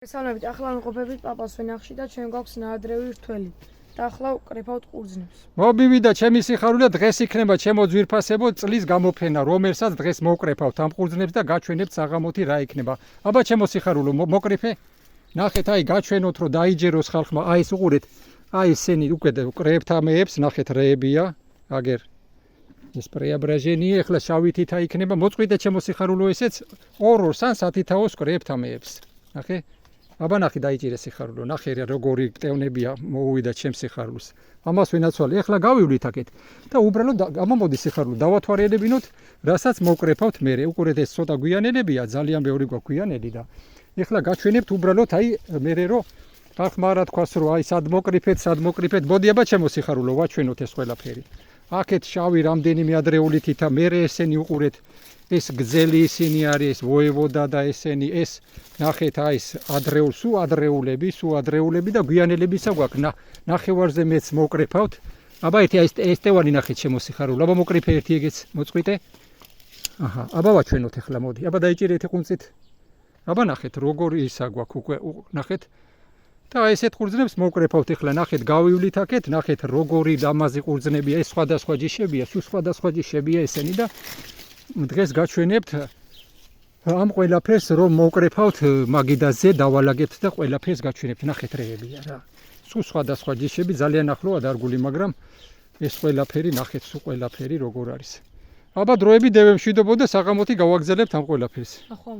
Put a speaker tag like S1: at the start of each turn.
S1: მოგესალმებით, ახლა ვიმყოფებით პაპას ვენახში და ჩვენ გვაქვს ნაადრევი რთველი. და ახლა ვკრებავთ ყურძნებს.
S2: მობივიდა ჩემი სიხარული და დღეს იქნება ჩემო ძვირფასებო წლის გამოფენა, რომელსაც დღეს მოვკრებავთ ამ ყურძნებს და გაჩვენებთ საღამოთი რა იქნება. აბა ჩემო სიხარულო, მოკრიფე? ნახეთ, აი გაჩვენოთ, რომ დაიჯეროს ხალხმა. აი ეს უყურეთ. აი ესენი უკვე ვკრებთ ამეებს, ნახეთ რეებია. აგერ ეს პრეაბრაჟენია, ახლა შავითით იქნება. მოწყვიტე ჩემო სიხარულო ესეც 2-2 ან 1 თაოს ვკრებთ ამეებს. ნახე? აბა ნახე დაიჭირე სიხარულო, ნახე როგორი ტევნებია მოუვიდა ჩემს სიხარულს. ამას ვენაცვალე. ახლა გავივლით აქეთ და უბრალოდ ამომოდი სიხარულო, დავათვალიერებინოთ, რასაც მოვკრებავთ მე. უყურეთ ეს ცოტა გვიანელებია, ძალიან ბევრი გვაქვს გვიანელი და ახლა გაჩვენებთ უბრალოდ აი მე რომ ხალხმა რა თქვას რომ აი სად მოკრიფეთ, მოდი აბა ჩემო სიხარულო, ვაჩვენოთ ეს ყველაფერი. აქეთ შავი რამდენიმე ადრეული თითა, მე ესენი უყურეთ. ეს გძელი ისინი არის, ვოევოდა და ესენი ეს ნახეთ აი ეს სუ ადრეულები და გვიანელებისა გვაქვს. ნახევარზე მეც მოვკრებავთ. აბა ერთი ეს ტევანი ნახეთ ჩემო სიხარულო, აბა მოკრიფე ერთი ეგეც მოწყვიტე. აჰა, აბა ვაჩვენოთ ახლა მოდი. აბა დაიჭირე ერთი ყუნწით. აბა ნახეთ როგორი ისა გვაქვს უკვე ნახეთ. და ესეთ ყურძნებს მოვკრებავთ ახლა ნახეთ გავივლით აქეთ, ნახეთ როგორი ლამაზი ყურძნებია, ეს სხვადასხვა ჯიშებია, სულ სხვადასხვა ჯიშებია ესენი და დღეს გაჩვენებთ ამ ყველაფერს რომ მოვკრებავთ მაგიდაზე დავალაგებთ და ყველაფერს გაჩვენებთ. ნახეთ რეებია რა. სულ სხვადასხვა ჯიშები ძალიან ახლოა დარგული, მაგრამ ეს ყველაფერი ნახეთ სულ ყველაფერი როგორ არის. აბა დროები დევემშვიდობო და საღამოთი გავაგზავნებთ ამ ყველაფერს.
S1: ახლა